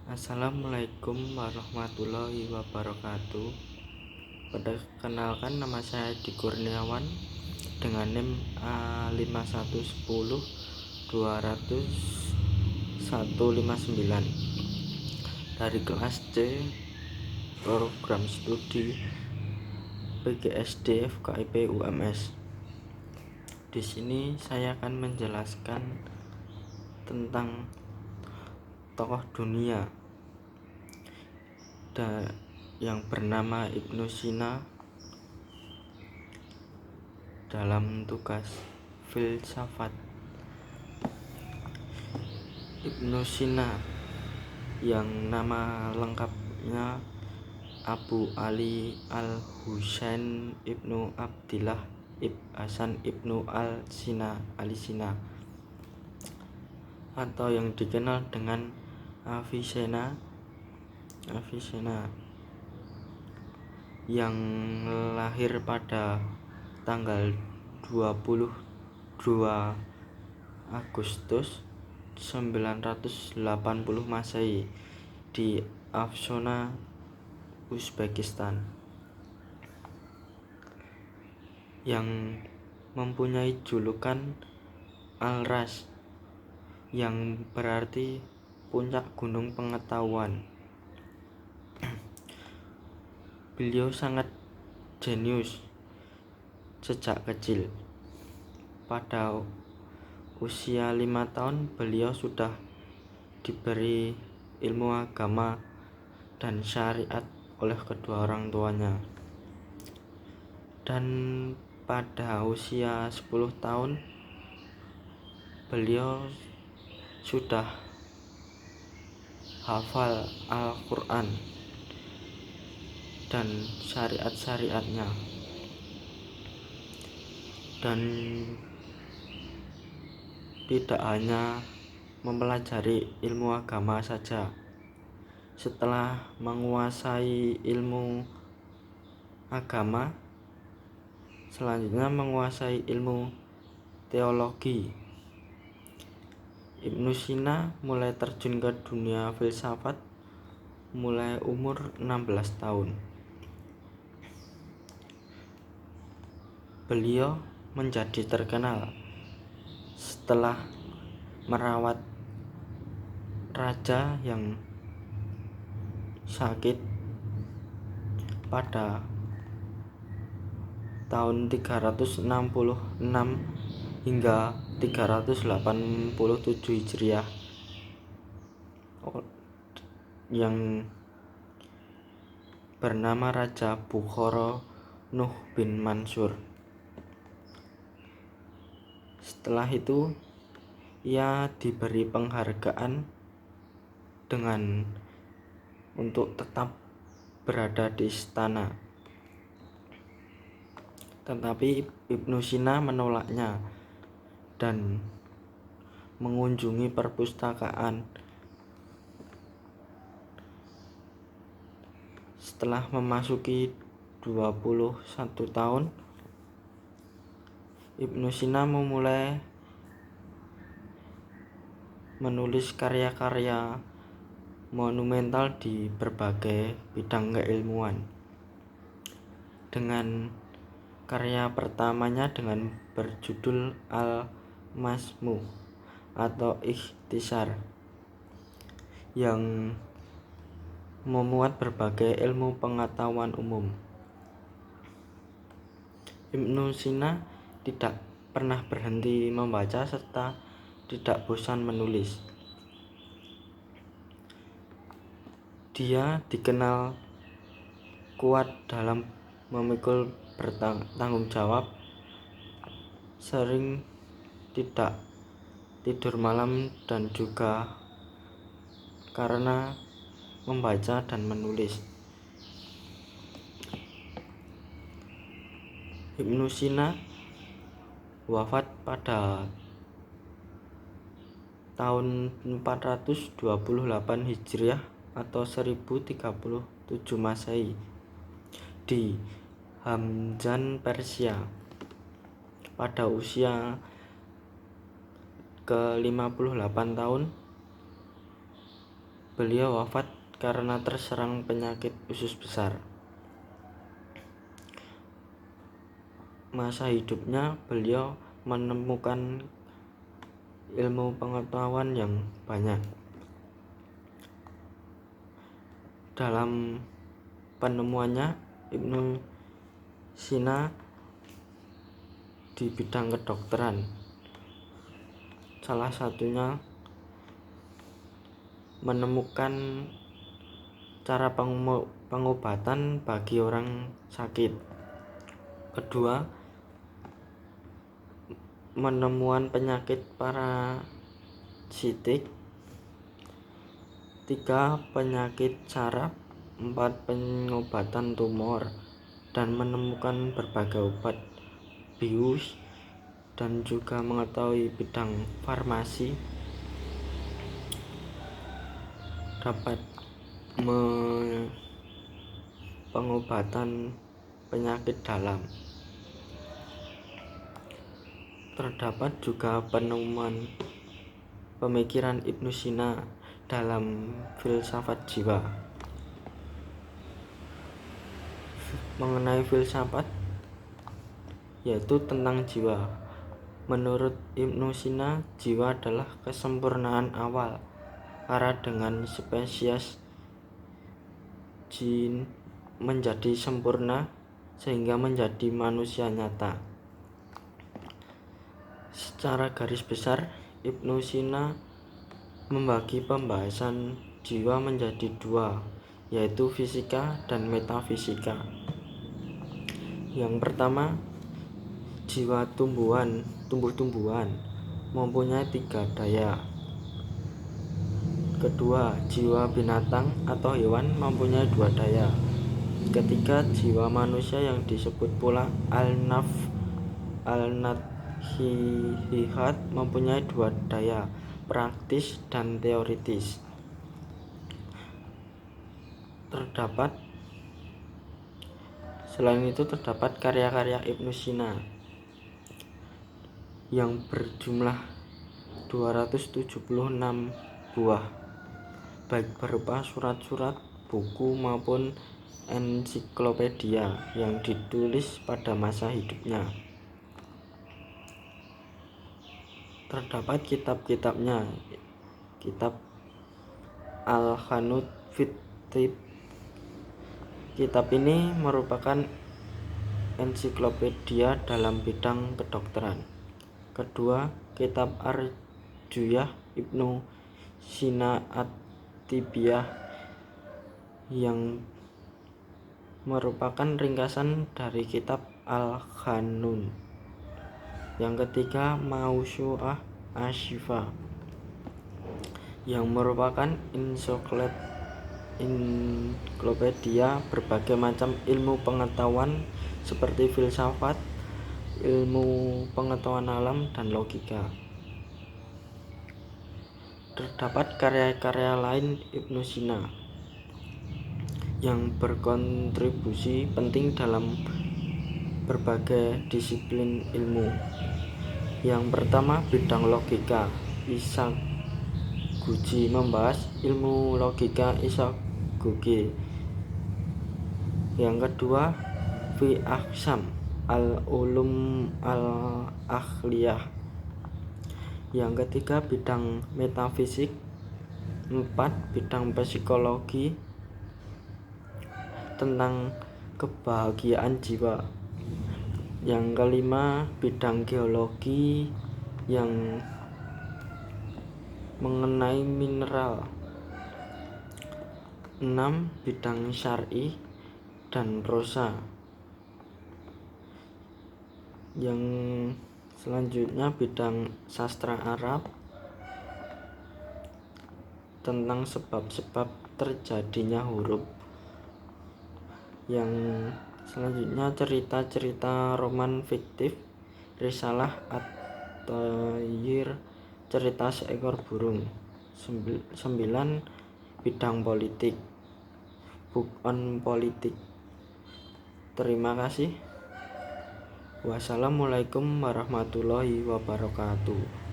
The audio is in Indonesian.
Assalamualaikum warahmatullahi wabarakatuh. Perkenalkan, nama saya Edi Kurniawan dengan NIM A5110200-159 dari kelas C program studi PGSD FKIP UMS. Di sini saya akan menjelaskan tentang tokoh dunia yang bernama Ibnu Sina dalam tugas filsafat. Ibnu Sina yang nama lengkapnya Abu Ali Al-Husain Ibnu Abdillah Hasan Ibnu Al-Sina Alisina, atau yang dikenal dengan Avicenna, yang lahir pada tanggal 22 Agustus 980 Masehi di Afshona, Uzbekistan, yang mempunyai julukan Al-Ras, yang berarti puncak gunung pengetahuan. Beliau sangat jenius sejak kecil. Pada usia 5 tahun beliau sudah diberi ilmu agama dan syariat oleh kedua orang tuanya. Dan pada usia 10 tahun beliau sudah hafal Al-Quran dan syariat-syariatnya. Dan tidak hanya mempelajari ilmu agama saja, setelah menguasai ilmu agama, selanjutnya menguasai ilmu teologi. Ibnu Sina mulai terjun ke dunia filsafat mulai umur 16 tahun. Beliau menjadi terkenal setelah merawat raja yang sakit pada tahun 366 hingga 387 Hijriah, yang bernama Raja Bukhara Nuh bin Mansur. Setelah itu ia diberi penghargaan dengan untuk tetap berada di istana, tetapi Ibnu Sina menolaknya dan mengunjungi perpustakaan. Setelah memasuki 21 tahun, Ibnu Sina memulai menulis karya-karya monumental di berbagai bidang keilmuan. Dengan karya pertamanya dengan berjudul Al-Masmu atau Ikhtisar, yang memuat berbagai ilmu pengetahuan umum. Ibnu Sina tidak pernah berhenti membaca serta tidak bosan menulis. Dia dikenal kuat dalam memikul bertanggung jawab, sering tidak tidur malam, dan juga karena membaca dan menulis. Ibnu Sina wafat pada tahun 428 Hijriah atau 1037 Masehi di Hamzan, Persia, pada usia ke-58 tahun. beliau wafat karena terserang penyakit usus besar. Masa hidupnya beliau menemukan ilmu pengetahuan yang banyak. Dalam penemuannya, Ibnu Sina di bidang kedokteran, salah satunya menemukan cara pengobatan bagi orang sakit. Kedua, menemuan penyakit parasitik. 3. Penyakit saraf. 4. Pengobatan tumor, dan menemukan berbagai obat bius, dan juga mengetahui bidang farmasi dapat pengobatan penyakit dalam. Terdapat juga penemuan pemikiran Ibnu Sina dalam filsafat jiwa. Mengenai filsafat, yaitu tentang jiwa. Menurut Ibnu Sina, jiwa adalah kesempurnaan awal, karena dengan spesies jin menjadi sempurna sehingga menjadi manusia nyata. Secara garis besar, Ibnu Sina membagi pembahasan jiwa menjadi dua, yaitu fisika dan metafisika. Yang pertama, jiwa tumbuh-tumbuhan mempunyai 3 daya. Kedua, jiwa binatang atau hewan mempunyai 2 daya. Ketiga, jiwa manusia yang disebut pula al-nadhihat mempunyai 2 daya, praktis dan teoritis. Selain itu terdapat karya-karya Ibnu Sina yang berjumlah 276 buah, baik berupa surat-surat, buku maupun ensiklopedia yang ditulis pada masa hidupnya. Terdapat kitab-kitabnya, kitab Al-Hanud fit Thib. Kitab ini merupakan ensiklopedia dalam bidang kedokteran. Kedua, kitab Arjuyah Ibnu Sina At-Tibiyah yang merupakan ringkasan dari kitab Al-Ghanun. Yang ketiga, Mausu'ah Asy-Syifa yang merupakan ensiklopedia berbagai macam ilmu pengetahuan seperti filsafat, ilmu pengetahuan alam, dan logika. Terdapat karya-karya lain Ibnu Sina yang berkontribusi penting dalam berbagai disiplin ilmu. Yang pertama, bidang logika. Isaguchi membahas ilmu logika Isagoge. Yang kedua, fi aqsam al-ulum al-akhliyah. Yang ketiga, bidang metafisik. 4. Bidang psikologi tentang kebahagiaan jiwa. Yang kelima, bidang geologi yang mengenai mineral. 6. Bidang syar'i dan prosa. Yang selanjutnya, bidang sastra Arab tentang sebab-sebab terjadinya huruf. Yang selanjutnya, cerita-cerita roman fiktif, Risalah At-Tayr, cerita seekor burung. 9. Bidang politik, Book on Politik. Terima kasih. Wassalamualaikum warahmatullahi wabarakatuh.